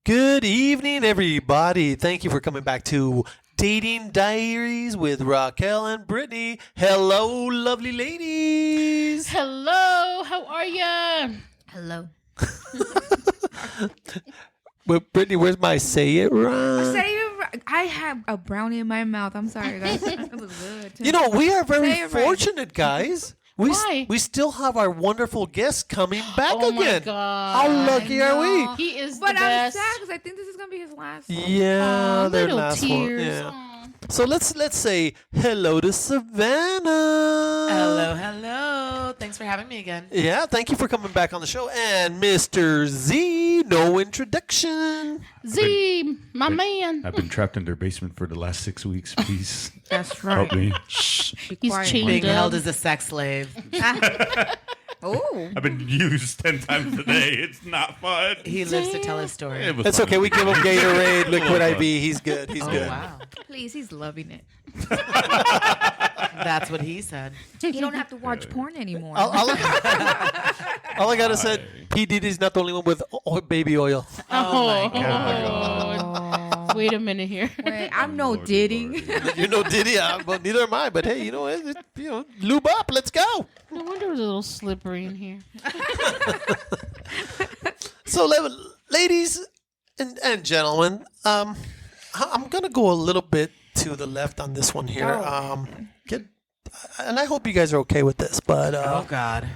Good evening, everybody. Thank you for coming back to Dating Diaries with Raquel and Brittany. Hello, lovely ladies. Hello, how are ya? Hello. Well, Brittany, where's my say it right? I have a brownie in my mouth. I'm sorry, guys. It was good. You know, we are Say very it right. fortunate, guys. Why? We still have our wonderful guest coming back Oh my again. God. How lucky are we? know. He is But the I'm best. sad because I think this is gonna be his last one. Yeah, their little last one. tears. Yeah. Aw. So let's say hello to Savannah. Hello. Thanks for having me again. Yeah, thank you for coming back on the show. And Mr. Z, no introduction. Z, my man. I've been trapped in their basement for the last 6 weeks. Please That's help right. me. Be He's quiet. chained Being up. held as a sex slave. Oh. I've been used 10 times a day. It's not fun. He lives to tell his story. It was It's fun. okay. We give him Gatorade, Liquid Oh, IV. He's good. He's Oh, good. wow. Please, he's loving it. That's what he said. You don't have to watch porn anymore. All I gotta say, P. Diddy's not the only one with baby oil. Oh, my Oh. Wait a minute here. Wait, I'm no Lord, Diddy. Lord. You know Diddy, well, neither am I. But hey, you know, lube up. Let's go. No wonder it was a little slippery in here. So, ladies and gentlemen, I'm gonna go a little bit to the left on this one here. And I hope you guys are okay with this. But Oh, God.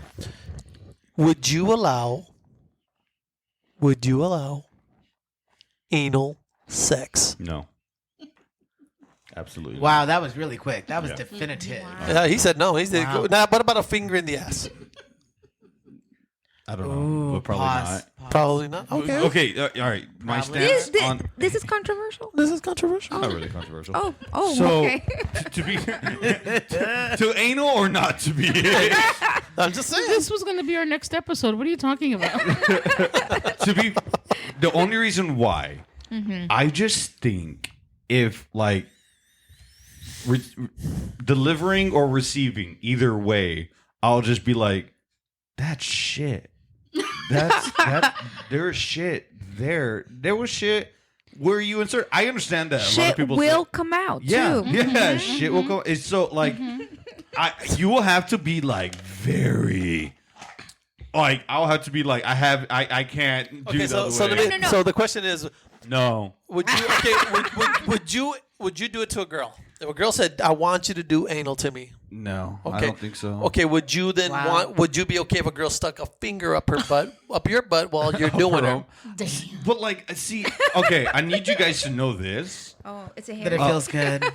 would you allow anal sex? No. Absolutely. Wow, that was really quick. That was Yeah. definitive. Yeah, he said no. He said, Wow. nah, what about a finger in the ass? I don't know. Ooh, But probably pause. not. Pause. Probably not. Okay. Okay. All right. My Probably. stance on. This is controversial. This is controversial. Not really controversial. Oh, So okay. to be to anal or not to be. I'm just saying. This was going to be our next episode. What are you talking about? To be the only reason why I just think if like delivering or receiving either way, I'll just be like, that's shit. There's shit there. There was shit where you insert. I understand that a lot of Shit people will say, come out yeah, too. yeah, shit will come. It's so like, you will have to be like very, like I'll have to be like I can't do Okay, the other so way. let me, so the question is, No, would you would you do it to a girl? If a girl said, "I want you to do anal to me," no, I okay, don't think so. Okay, would you then Wow. would you be okay if a girl stuck a finger up her butt, up your butt while you're doing it? Damn. But like, see, okay, I need you guys to know this. Oh, it's a That it hair. feels good.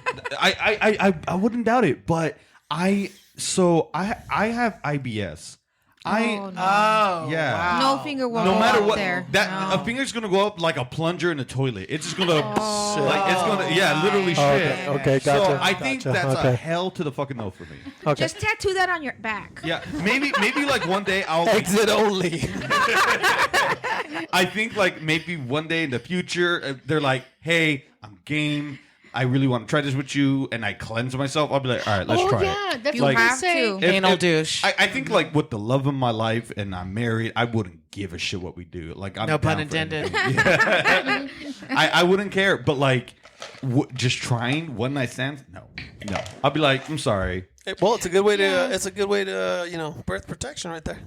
I wouldn't doubt it, but I have IBS. Oh, no. Oh, Yeah. wow. No finger will No go matter up what, there. that No. a finger's gonna go up like a plunger in a toilet. It's just gonna like it's gonna literally shit. Okay, So gotcha. I think gotcha, that's okay. a hell to the fucking no for me. Okay. Just tattoo that on your back. Yeah, maybe like one day I'll. Exit only. I think like maybe one day in the future they're like, hey, I'm game. I really want to try this with you, and I cleanse myself. I'll be like, all right, let's try yeah, it. that's You what I have say. to. Anal douche. I think like with the love of my life, and I'm married, I wouldn't give a shit what we do. Like, I'm No pun down for intended. anything. Yeah. I wouldn't care, but like, just trying one night stands, no. I'll be like, I'm sorry. Well, it's a good way to birth protection right there.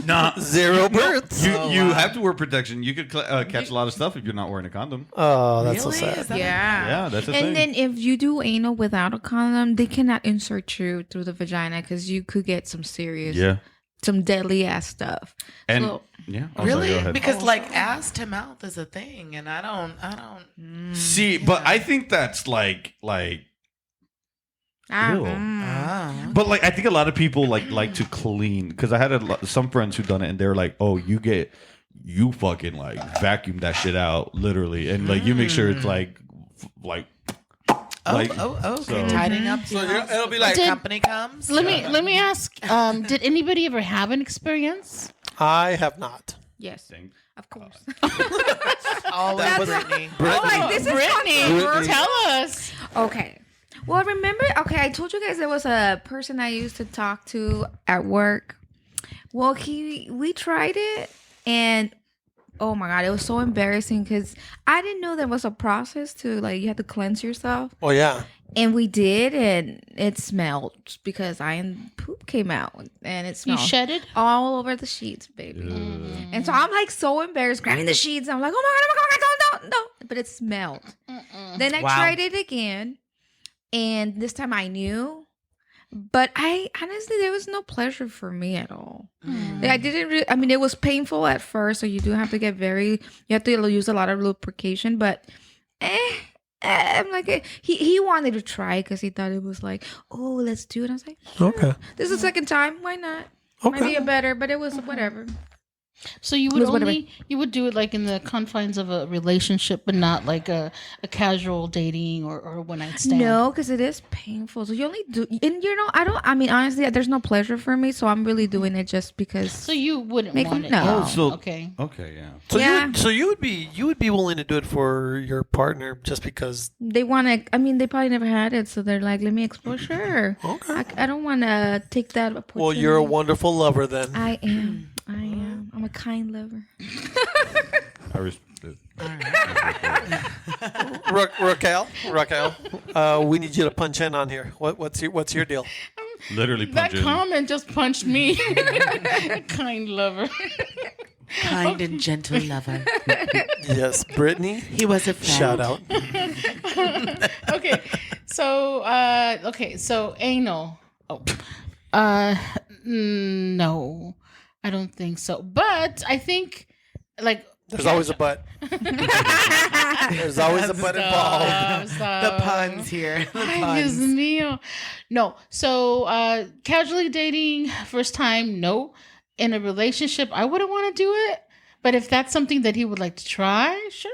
Nah, Zero births. you have to wear protection. You could catch a lot of stuff if you're not wearing a condom. Oh, that's Really? so sad. Is that- Yeah. Yeah, that's the thing. And then if you do anal without a condom, they cannot insert you through the vagina because you could get some serious, some deadly ass stuff. And So- yeah, I'm sorry, go Really? ahead. Because like ass to mouth is a thing, and I don't. See, but I think that's like. Ew. Oh. But like, I think a lot of people like to clean because I had some friends who done it and they're like, "Oh, you fucking like vacuum that shit out literally, and like you make sure it's like." Okay. so- Tidying up. So it'll be like Did- company comes. Let me ask. Did anybody ever have an experience? I have not. Yes, Thank of course. Always Brittany. Oh, like this is Brittany, controversial. tell us. Okay. Well, remember, I told you guys there was a person I used to talk to at work. Well, we tried it, and Oh my God, it was so embarrassing because I didn't know there was a process to like you had to cleanse yourself. Oh yeah. And we did, and it smelled because poop came out, and it You smelled shedded? all over the sheets, baby. And so I'm like so embarrassed grabbing the sheets. I'm like, oh my God, don't. But it smelled. Then I tried it again, and this time I knew. But I honestly, there was no pleasure for me at all. I didn't really, I mean, it was painful at first, so you do have to you have to use a lot of lubrication, but I'm like, he wanted to try because he thought it was like, oh, let's do it. I was like, sure. Okay. This is the second time. Why not? Okay. Might be a better, but it was whatever. So you would do it like in the confines of a relationship, but not like a casual dating or one night stand. No, because it is painful. So you only do, and I mean, honestly, there's no pleasure for me, so I'm really doing it just because. So you wouldn't Make want them it. know. Oh, so Okay. Okay, yeah. So Yeah. you would be willing to do it for your partner just because. They want to, I mean, they probably never had it, so they're like, let me explore. Sure. Okay. I don't want to take that opportunity. Well, you're a wonderful lover then. I am. I'm a kind lover. I respect it. Raquel, we need you to punch in on here. What's your deal? Literally That punch in. comment just punched me. Kind lover. Kind and gentle lover. Yes, Brittany. He was a friend. Shout out. Okay. So anal. Oh. No. I don't think so. But I think like There's always a butt. There's always a butt involved. The puns here. The Ay, Dios puns. mío. No. So casually dating, first time, no. In a relationship, I wouldn't want to do it. But if that's something that he would like to try, sure,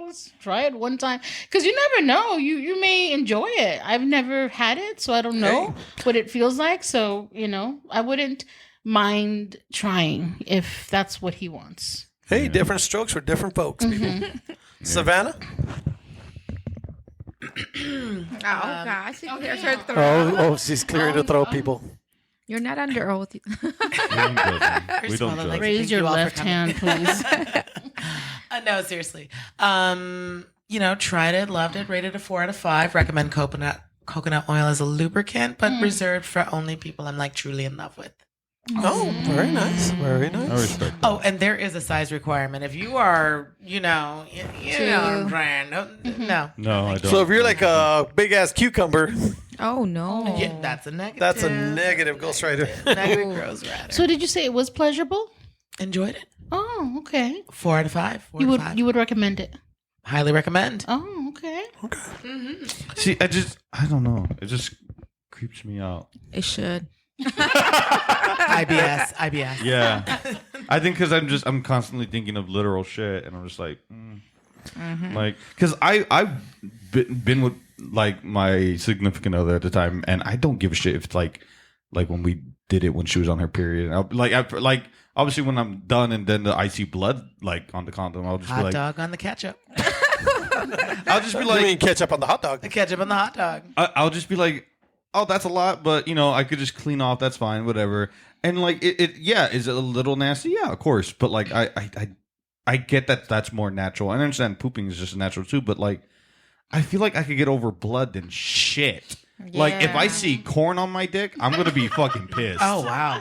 let's try it one time. Because you never know. You may enjoy it. I've never had it, so I don't know what it feels like. So, I wouldn't mind trying if that's what he wants. Hey, different strokes for different folks, people. Savannah? Oh, gosh. Here's her throat. Oh, she's clearing her throat, people. You're not under oath. We don't judge. We don't Smaller judge. legs. Raise Thank your you all for left coming. hand, please. No, seriously. Tried it, loved it, rated a 4 out of 5. Recommend coconut oil as a lubricant, but reserved for only people I'm like truly in love with. Oh, very nice. Very I nice. respect that. Oh, and there is a size requirement. If you are, you know what I'm saying. No. No, I don't. So if you're like a big ass cucumber, Oh, no. Yeah, that's a negative. that's a negative ghostwriter. Negative grows rather. So did you say it was pleasurable? Enjoyed it. Oh, okay. 4 out of 5. You would recommend it? Highly recommend. Oh, okay. See, I don't know. It just creeps me out. It should. IBS. Yeah. I think because I'm constantly thinking of literal shit, and I'm just like, like, because I've been with like my significant other at the time, and I don't give a shit if it's like when we did it when she was on her period, and like obviously when I'm done, and then I see blood like on the condom, I'll just be Hot like, dog on the ketchup. I'll just be like, you mean ketchup on the hot dog? The ketchup on the hot dog. I'll just be like, oh, that's a lot, but I could just clean off. That's fine, whatever. And like it is it a little nasty? Yeah, of course. But like I get that that's more natural. I understand pooping is just natural too, but like I feel like I could get over blood than shit. Like if I see corn on my dick, I'm gonna be fucking pissed. Oh wow.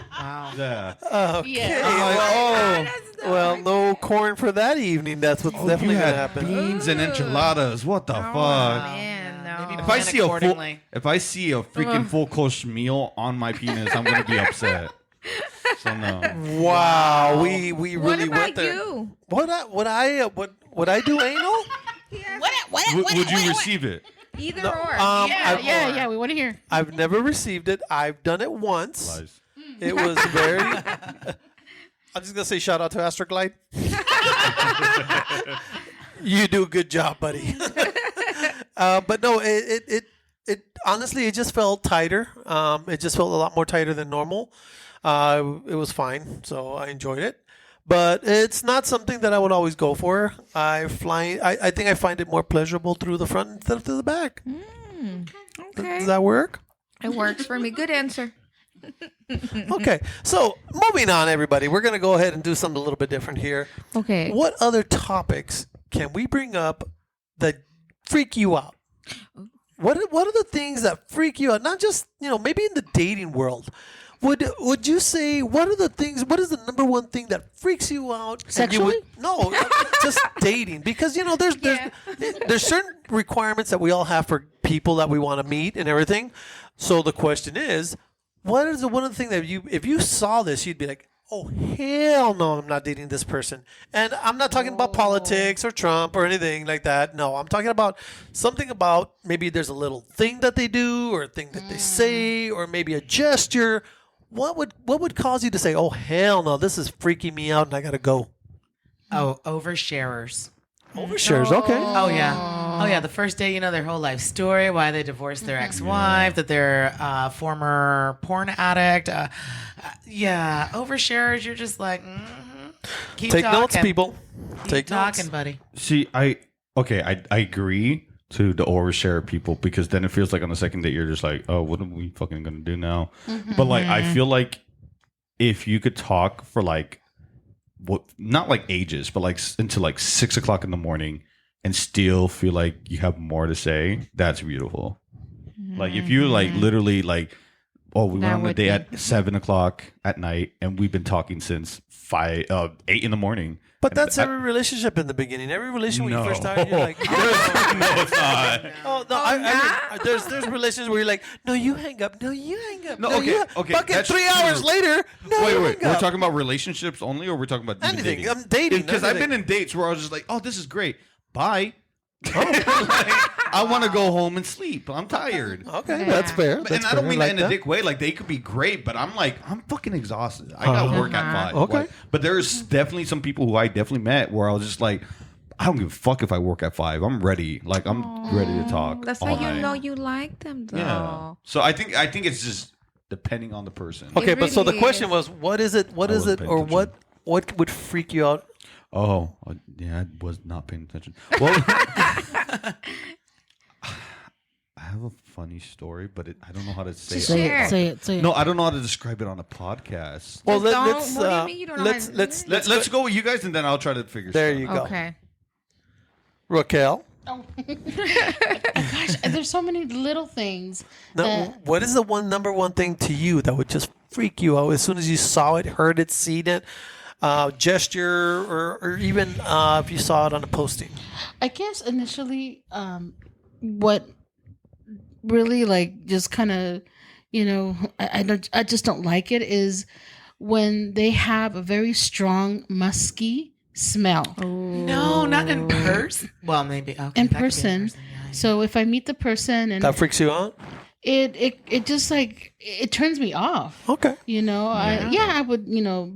Yeah. Okay. Yeah. I'm like, well, no corn for that evening. That's what's definitely you gonna had happen. beans and enchiladas. What the fuck? Man, no. Maybe If I see accordingly. if I see a freaking full course meal on my penis, I'm gonna be upset. So no. Wow, we really What went about there. you? Would I do anal? Would you receive it? Either or. Yeah. We want to hear. I've never received it. I've done it once. Lies. It was very. I'm just gonna say shout out to Astroglide. You do a good job, buddy. But no, it honestly it just felt tighter. It just felt a lot more tighter than normal. It was fine, so I enjoyed it. But it's not something that I would always go for. I think I find it more pleasurable through the front instead of through the back. Okay. Does that work? It works for me. Good answer. Okay, so moving on, everybody. We're going to go ahead and do something a little bit different here. Okay. What other topics can we bring up that freak you out? What are the things that freak you out? Not just, maybe in the dating world. Would you say what are the things? What is the number one thing that freaks you out? Sexually? No, just dating. Because there's certain requirements that we all have for people that we want to meet and everything. So the question is, what is the one of the things that if you saw this, you'd be like, oh hell no, I'm not dating this person. And I'm not talking about politics or Trump or anything like that. No, I'm talking about something about maybe there's a little thing that they do or a thing that they say or maybe a gesture. What would cause you to say, "Oh hell no, this is freaking me out and I gotta go"? Oh, oversharers. Overshares, okay. Oh yeah. The first day, their whole life story, why they divorced their ex-wife, that they're a former porn addict. Oversharers. You're just like, keep Take talking. notes, people. Keep Take talking, notes. buddy. See, I agree to the overshare people because then it feels like on the second date you're just like, oh, what are we fucking gonna do now? But like, I feel like if you could talk for like, not like ages, but like until like 6 o'clock in the morning and still feel like you have more to say, that's beautiful. Like if you like literally like, oh, we went on a date at 7 o'clock at night and we've been talking since 8 in the morning. But that's every relationship in the beginning. Every relationship when you first start, you're like, no, it's not. oh no, I mean, there's relationships where you're like, no, you hang up, no, you hang up, No, no, okay, you okay, Fucking that's 3 hours true. later, no, Wait, you we're hang up. talking about relationships only, or we're talking about even Anything. dating? I'm dating. Because I've everything. been in dates where I was just like, oh, this is great. Bye. Like, I want to go home and sleep. I'm tired. Okay, that's fair. And I don't mean that in a dick way. Like, they could be great, but I'm like, I'm fucking exhausted. I got to work at 5. Okay. Like, but there's definitely some people who I definitely met where I was just like, I don't give a fuck if I work at 5. I'm ready. Like, I'm ready to talk. That's all how night. you know you like them, though. Yeah. So I think it's just depending on the person. Okay, It but so the really question is. was, what is it, wasn't paying or attention. what would freak you out? Oh, yeah, I was not paying attention. Well, I have a funny story, but I don't know how to say it. Say it, say it. No, I don't know how to describe it on a podcast. Well, Just don't- let's what do you mean you don't know how to do it? Let's go with you guys, and then I'll try to figure. There stuff you out. go. Okay. Raquel. Oh. Gosh, there's so many little things. No, what is the number one thing to you that would just freak you out as soon as you saw it, heard it, seen it, gesture, or even if you saw it on a posting? I guess initially, what really like just kind of, I just don't like it is when they have a very strong musky smell No, not in person. Well, maybe okay, in that could be person. yeah. So if I meet the person and That freaks you out? it just like it turns me off. Okay. I would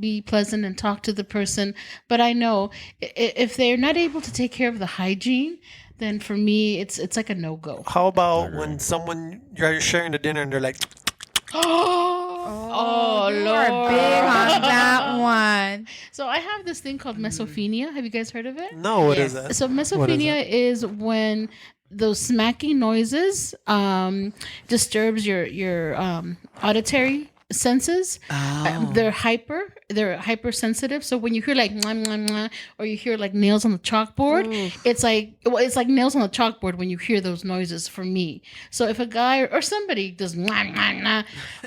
be pleasant and talk to the person, but I know if they're not able to take care of the hygiene, then for me it's like a no-go. How about when you're sharing the dinner and they're like, Oh, you Lord. are big on that one. So I have this thing called mesophenia. Have you guys heard of it? no, what is that? So mesophenia is when those smacking noises disturbs your auditory senses. They're hypersensitive. So when you hear like mwah, mwah, mwah, or you hear like nails on the chalkboard, it's like nails on the chalkboard when you hear those noises for me. So if a guy or somebody does mwah, mwah,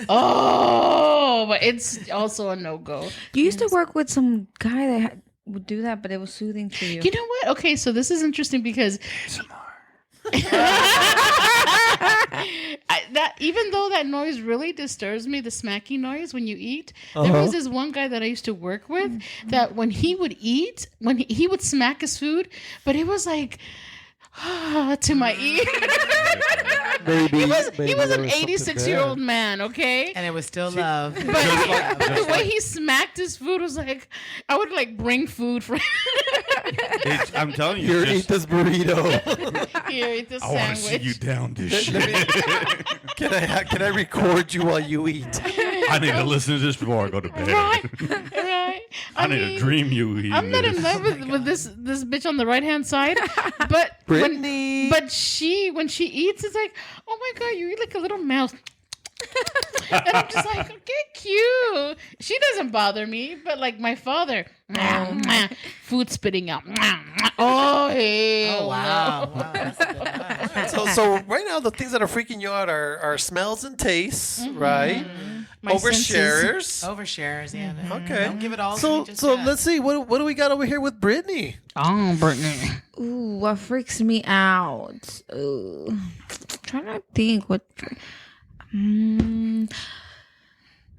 mwah, but it's also a no-go. You used to work with some guy that would do that, but it was soothing to you. You know what? Okay, so this is interesting because that even though that noise really disturbs me, the smacking noise when you eat, there was this one guy that I used to work with that when he would eat, when he would smack his food, but it was like to my ear. Maybe, he was maybe an there was something 86-year-old man, okay? And it was still love. But the way he smacked his food was like, I would like bring food for him. I'm telling you, Here, just- eat this burrito. Here, eat this I want to see sandwich. you down this shit. Can I record you while you eat? I need to listen to this before I go to bed. Right. I need to dream you eating I'm not in this. love with this bitch on the right hand side, but Brittany. when she eats, it's like, oh my god, you eat like a little mouse. And I'm just like, okay, cute. She doesn't bother me, but like my father, food spitting out. Oh, hell. Oh wow. Wow. That's a good one. So right now, the things that are freaking you out are smells and tastes, right? My Overshares. Overshares, yeah. Okay. Don't give it all. to So me just so yet. let's see what do we got over here with Brittany? Oh, Brittany. Ooh, what freaks me out? Ooh, trying to think what.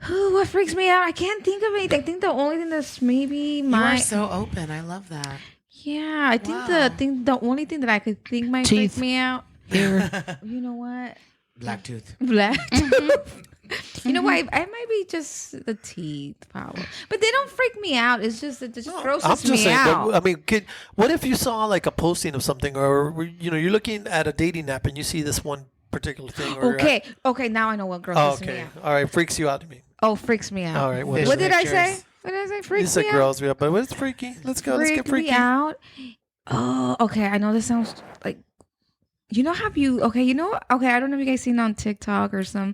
Ooh, what freaks me out? I can't think of anything. I think the only thing that's maybe You my are so open. I love that. yeah. I think Wow. the only thing that I could think might Teeth. freak me out. You know what? Black tooth. Black. You know what? I might be just the teeth, probably, but they don't freak me out. It's just it just grosses I'm just me saying. out. But, I mean, what if you saw like a posting of something, or you're looking at a dating app and you see this one particular thing? Or, Okay. Now I know what grosses me okay. out. All right. Freaks you out to me. Oh, freaks me out. All right. Fish What did I pictures. say? What did I say? You Freaks said me out. girls, yeah, but what's freaky? Let's go. Let's get Freak freaky. me out. Oh, okay. I know this sounds like, you know how you, okay, I don't know if you guys seen on TikTok or some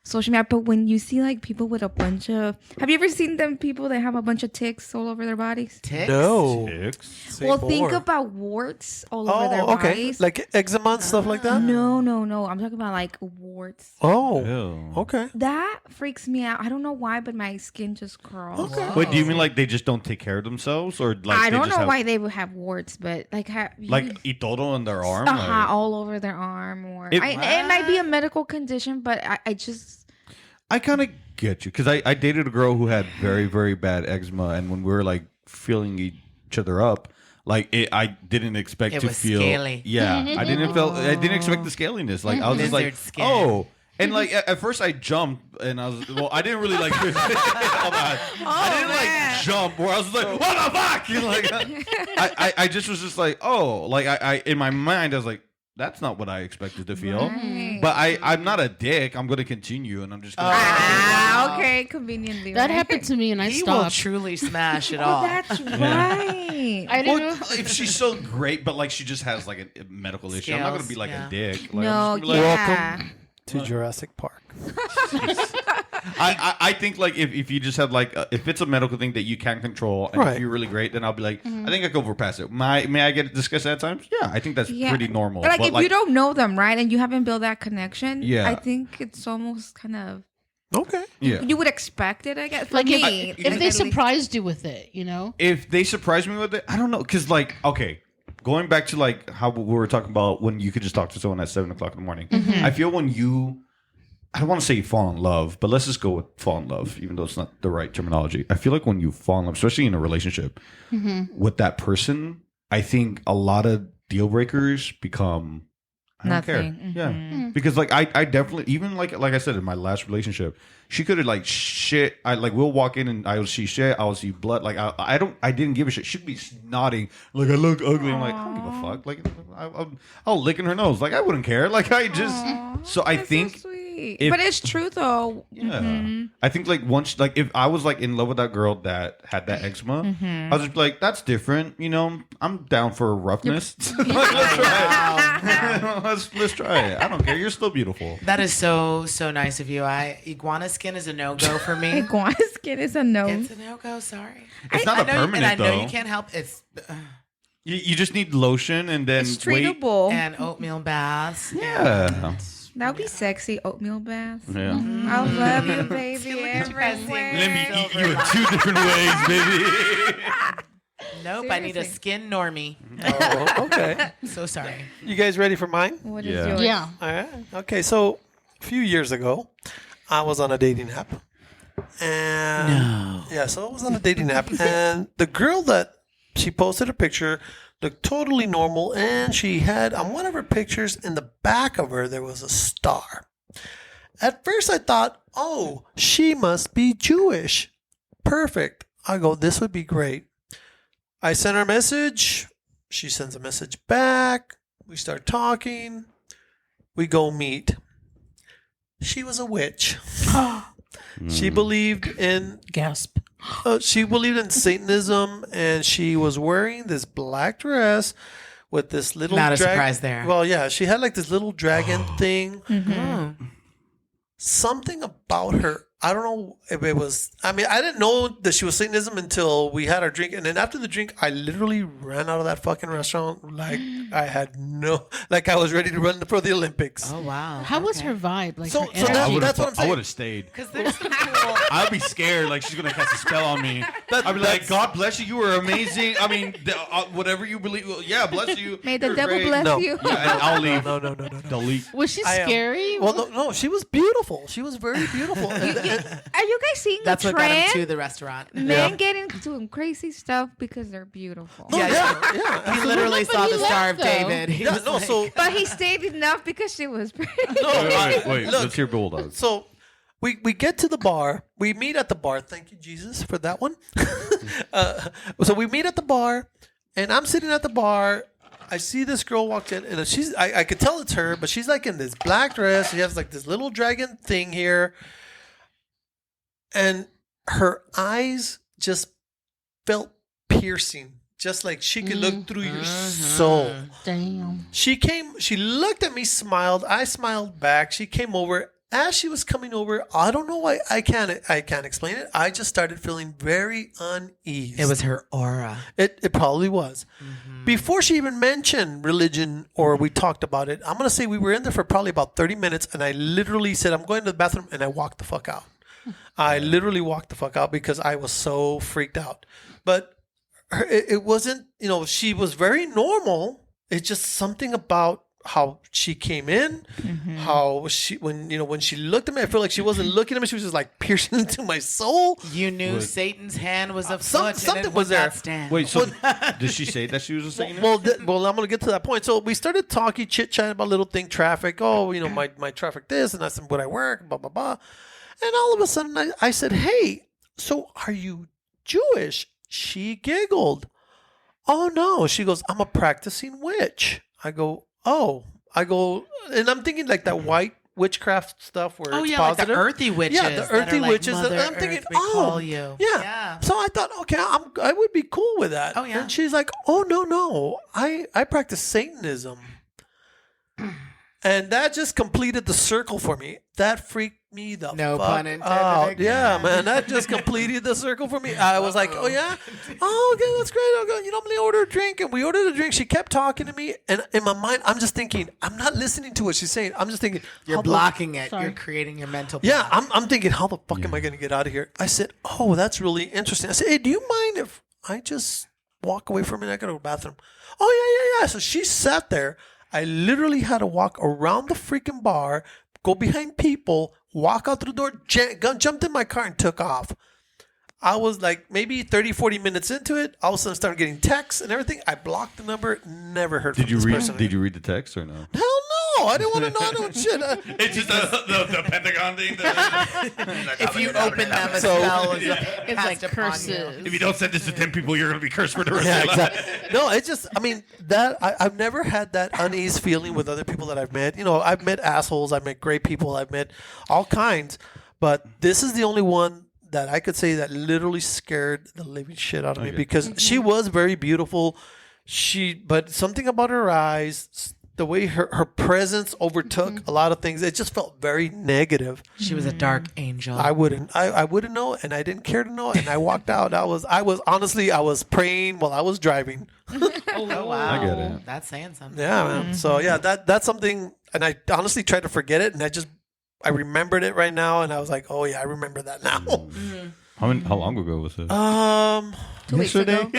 social media, but when you see like people with a bunch of, have you ever seen them people that have a bunch of ticks all over their bodies? Ticks? No. Ticks. Say Well, more. think about warts all over their Oh, okay. bodies. Like eczema and stuff like that. No. I'm talking about like warts. Oh. Ew. Okay. That freaks me out. I don't know why, but my skin just crawls. Okay. Wait, do you mean like they just don't take care of themselves, or like I they don't just know have, why they would have warts, but like like itoto on their arm? all over their arm, or It- it might be a medical condition, but I just I kind of get you because I dated a girl who had very, very bad eczema, and when we were like feeling each other up, like I didn't expect It to was feel. scaly. Yeah, I didn't expect the scaliness. Like I was just like, Lizard skin. oh. And like at first I jumped and I was I didn't really like hold on. I didn't like jump where I was like what the fuck, you know, like I just was just like oh, like I in my mind I was like that's not what I expected to feel. Right. But I'm not a dick. I'm going to continue, and I'm just going to. okay, conveniently. That right? happened to me and I He will stopped. truly smash it Oh, all. that's right. I didn't know. If she's so great, but like she just has like a medical issue, I'm not going to be like Skills, a dick. Like, No, I'm just gonna be like, yeah. To Jurassic Park. I think like if you just have like if it's a medical thing that you can't control and Right. if you're really great, then I'll be like I think I can overpass it. May I get discussed at times? Yeah, I think that's Yeah. pretty normal. But like if you don't know them, right, and you haven't built that connection, Yeah. I think it's almost kind of Okay. yeah. you would expect it. I guess for Like me, if they at least. surprised you with it, you know? If they surprise me with it, I don't know, because like okay, going back to like how we were talking about when you could just talk to someone at 7:00 in the morning. I feel when you, I don't want to say you fall in love, but let's just go with fall in love, even though it's not the right terminology. I feel like when you fall in love, especially in a relationship with that person, I think a lot of deal breakers become I don't care. Nothing. Yeah, because like I definitely even like I said in my last relationship, she could have like shit. I like we'll walk in and I will see shit. I will see blood. Like I didn't give a shit. She'd be nodding like I look ugly. I'm like I don't give a fuck. Like I'll lick in her nose. Like I wouldn't care. Like I just so I That's think. so sweet. if- but it's true though. Yeah, I think like once, like if I was like in love with that girl that had that eczema, I was just like, that's different. You know, I'm down for roughness. Like, let's try it. let's try it. I don't care. You're still beautiful. That is so nice of you. Iguana skin is a no go for me. Iguana skin is a no. It's a no go. Sorry. It's not I a know you, and I permanent know though. you can't help. It's You just need lotion and then It's wait. treatable. and oatmeal baths. Yeah. That would be sexy. Oatmeal bath. Yeah. I love you, baby. look at you guys sing. everywhere. Let me eat you in 2 different ways, baby. Nope, I need a Seriously. skin normie. Oh, okay. So sorry. You guys ready for mine? What is Yeah. yours? Yeah. All right. Okay. So a few years ago, I was on a dating app. And No. yeah, so I was on a dating app, and the girl that she posted a picture looked totally normal, and she had on one of her pictures in the back of her there was a star. At first, I thought, oh, she must be Jewish. Perfect. I go, this would be great. I sent her a message. She sends a message back. We start talking. We go meet. She was a witch. She believed in Gasp. she believed in Satanism, and she was wearing this black dress with this little. Not a surprise there. Well, yeah, she had like this little dragon thing. Oh. something about her. I don't know if it was. I mean, I didn't know that she was Satanism until we had our drink, and then after the drink, I literally ran out of that fucking restaurant like I had like I was ready to run for the Olympics. Oh wow. How was her vibe? Like So- her so energy? that's what I'm saying. I would have stayed. Because there's some cool. I'd be scared, like she's gonna cast a spell on me. I'd be like, God bless you, you were amazing. I mean, whatever you believe, yeah, bless you. May the You're devil great. bless No. you. Yeah, and I'll leave. No. Delete. Was she I, scary? Well, no, she was beautiful. She was very beautiful. Are you guys seeing That's the what got him trend? to the restaurant. Men get into crazy stuff because they're beautiful. No, yeah. He literally But saw he the Star of left, though. David. He Yeah, was no, like- so But he stayed enough because she was pretty. no, Wait, look, let's hear Bulldogs. so we get to the bar. We meet at the bar. Thank you, Jesus, for that one. So we meet at the bar, and I'm sitting at the bar. I see this girl walk in, and I could tell it's her, but she's like in this black dress. She has like this little dragon thing here, and her eyes just felt piercing, just like she could look through your soul. Damn. She looked at me, smiled. I smiled back. She came over. As she was coming over, I don't know why, I can't explain it. I just started feeling very uneasy. It was her aura. It probably was. Before she even mentioned religion or we talked about it, I'm going to say we were in there for probably about 30 minutes, and I literally said, I'm going to the bathroom, and I walked the fuck out. I literally walked the fuck out because I was so freaked out. But it wasn't, she was very normal. It's just something about how she came in, how when she looked at me, I feel like she wasn't looking at me. She was just like piercing into my soul. You knew What? Satan's hand was afoot. something and it was would there. not stand. Wait, so did she say that she was a Satanist? Well, I'm gonna get to that point. So we started talking, chit chatting about little thing, traffic. Oh, my traffic this, and that's what I work, blah blah blah. And all of a sudden, I said, "Hey, so are you Jewish?" She giggled. Oh no, she goes, "I'm a practicing witch." I go, "Oh," and I'm thinking like that white witchcraft stuff where Oh it's yeah, like positive. the earthy witches. Yeah, the that are earthy like, witches. Mother I'm thinking, Earth, we call you. yeah. So I thought, okay, I would be cool with that. Oh, yeah. And she's like, oh no, I practice Satanism, and that just completed the circle for me. That freaked me the No fuck pun intended out. again. Yeah, man, that just completed the circle for me. I was like, oh yeah, oh okay, that's great. I'll go. I'm gonna order a drink, and we ordered a drink. She kept talking to me, and in my mind, I'm just thinking, I'm not listening to what she's saying. I'm just thinking, You're how the blocking it. Sorry. You're creating your mental. yeah, block. I'm thinking, how the fuck am I going to get out of here? I said, oh, that's really interesting. I said, hey, do you mind if I just walk away for a minute? I got to go to the bathroom. Oh, yeah. So she sat there. I literally had to walk around the freaking bar, go behind people, walk out through the door, jumped in my car and took off. I was like maybe 30, 40 minutes into it. All of a sudden, I started getting texts and everything. I blocked the number. Never heard from Did you this read? person. Did you read the text or no? Hell no! I didn't want to know. I don't shit. It's just the Pentagon thing. If you open them, a So- spell is It's like cast upon you. curses. If you don't send this to 10 people, you're going to be cursed for the rest Yeah, of your life. exactly. No, it's just, I mean, that I've never had that unease feeling with other people that I've met. I've met assholes, I've met great people, I've met all kinds, but this is the only one that I could say that literally scared the living shit out of me Okay. because she was very beautiful. But something about her eyes, the way her presence overtook a lot of things, it just felt very negative. She was a dark angel. I wouldn't know, and I didn't care to know, and I walked out. I was honestly, I was praying while I was driving. oh wow, I get it. That's saying something. Yeah, man. So yeah, that's something, and I honestly tried to forget it, and I remembered it right now, and I was like, oh yeah, I remember that now. How long ago was it? 2 weeks ago.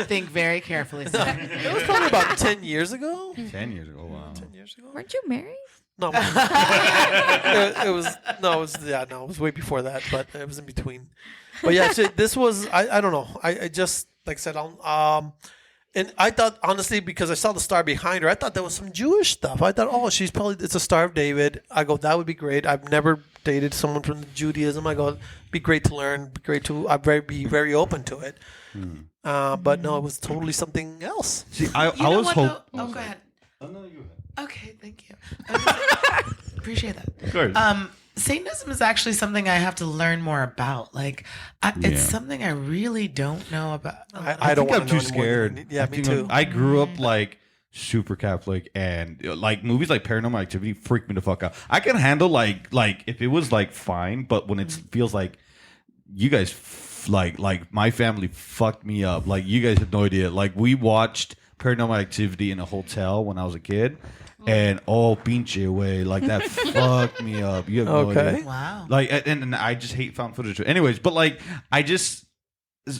Think very carefully. Son. It was probably about 10 years ago. 10 years ago. Wow. 10 years ago. Weren't you married? No, it was way before that, but it was in between. But yeah, so this was I don't know. I just like I said and I thought honestly because I saw the star behind her, I thought there was some Jewish stuff. I thought, oh, it's a Star of David. I go, that would be great. I've never dated someone from Judaism. I go, be great to learn. I'd be very open to it. But no, it was totally something else. See, You I know was what, hoping. though? Oh, go ahead. Oh, no, you go Okay, thank you. Appreciate that. Of course. Satanism is actually something I have to learn more about. Like, it's Yeah. something I really don't know about. I don't think want I'm to know too any more than scared. you need. Yeah, me think too. I grew up like super Catholic, and like movies like Paranormal Activity freak me the fuck out. I can handle like if it was like fine, but when it feels like you guys like my family fucked me up. Like you guys have no idea. Like we watched Paranormal Activity in a hotel when I was a kid. And pinche away, like that fucked me up. You have no idea. Wow. Like, and I just hate found footage. Anyways, but like,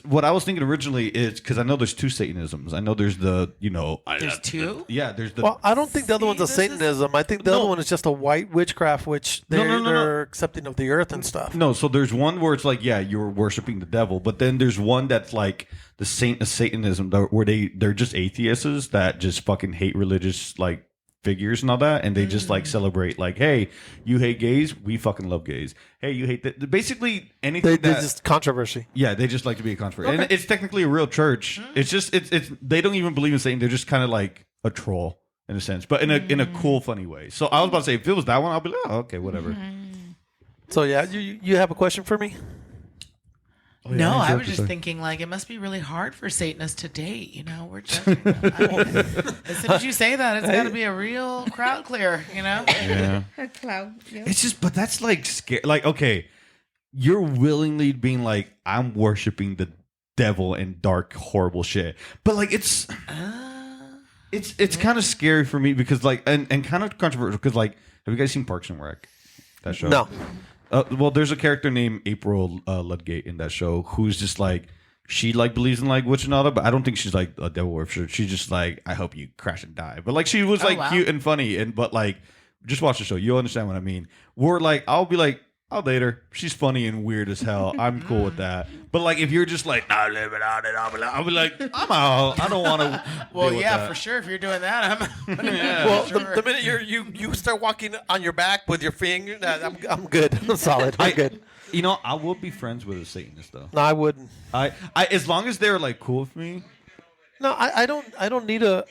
what I was thinking originally is because I know there's two Satanisms. I know there's the, There's two? Yeah, there's the. Well, I don't think the other one's a See, this is- Satanism. I think the No. other one is just a white witchcraft, which they're accepting of the earth and stuff. No, so there's one where it's like, yeah, you're worshiping the devil, but then there's one that's like the Satanism where they're just atheists that just fucking hate religious like figures and all that, and they just like celebrate like, hey, you hate gays, we fucking love gays. Hey, you hate that. Basically anything They that just controversy. yeah, they just like to be a controversy, and it's technically a real church. It's just it's they don't even believe in Satan. They're just kind of like a troll in a sense, but in a cool, funny way. So I was about to say, if it was that one, I'll be like, oh, okay, whatever. So yeah, you have a question for me? Oh, yeah, No, I sure, was just sure. thinking like it must be really hard for Satanists to date. We're just as soon as you say that, it's got to be a real crowd clear. Yeah. A cloud. Yeah. It's just, but that's like scary. Like, okay, you're willingly being like, I'm worshiping the devil and dark, horrible shit. But like, it's kind of scary for me because like, and kind of controversial because like, have you guys seen Parks and Rec? That show? No. Well, there's a character named April Ludgate in that show who's just like, she like believes in like witch and all that, but I don't think she's like a devil worshiper. She's just like, I hope you crash and die. But like, she was like wow. cute and funny, but like, just watch the show. You'll understand what I mean. We're like, I'll be like, I'll date her. She's funny and weird as hell. I'm cool with that. But like, if you're just like, nah, live it out, I'll be like, I'm out. I don't want to. Well, yeah, for sure. If you're doing that, I'm. Well, sure. the minute you start walking on your back with your finger, I'm good. I'm solid. I'm good. I will be friends with a Satanist though. No, I wouldn't. I as long as they're like cool with me. No, I don't need a.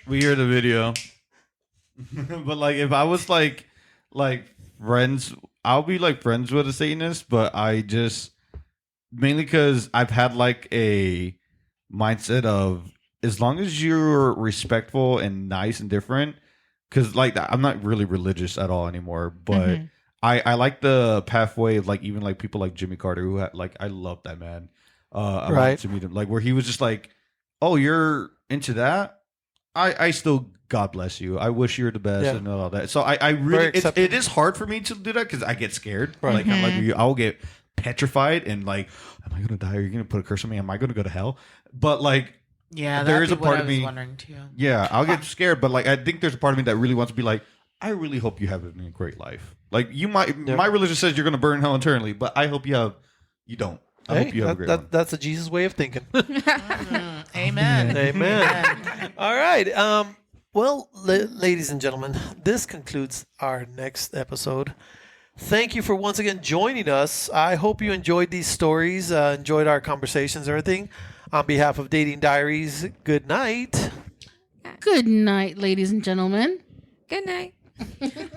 We hear the video. But like, if I was like friends, I'll be like friends with a Satanist. But I just mainly because I've had like a mindset of as long as you're respectful and nice and different. Because like I'm not really religious at all anymore, but I like the pathway of like even like people like Jimmy Carter who had, like I love that man. I wanted to meet him, like where he was just like, oh, you're into that. I still, God bless you. I wish you're the best and all that. So I really, it is hard for me to do that because I get scared. Right. Like I'm like you, I'll get petrified and like, am I gonna die? Are you gonna put a curse on me? Am I gonna go to hell? But like, Yeah, there that'd is be a part what of I was me. wondering too. Yeah, I'll get scared. But like, I think there's a part of me that really wants to be like, I really hope you have a great life. Like you might, my religion says you're gonna burn in hell eternally, but I hope you don't. I hope you have a great one. That's a Jesus way of thinking. Amen. Amen. All right. Well, ladies and gentlemen, this concludes our next episode. Thank you for once again joining us. I hope you enjoyed these stories, enjoyed our conversations, and everything. On behalf of Dating Diaries, good night. Good night, ladies and gentlemen. Good night.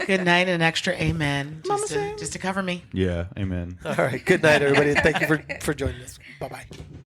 Good night and extra amen. Just to cover me. Yeah, amen. All right. Good night, everybody. Thank you for joining us. Bye-bye.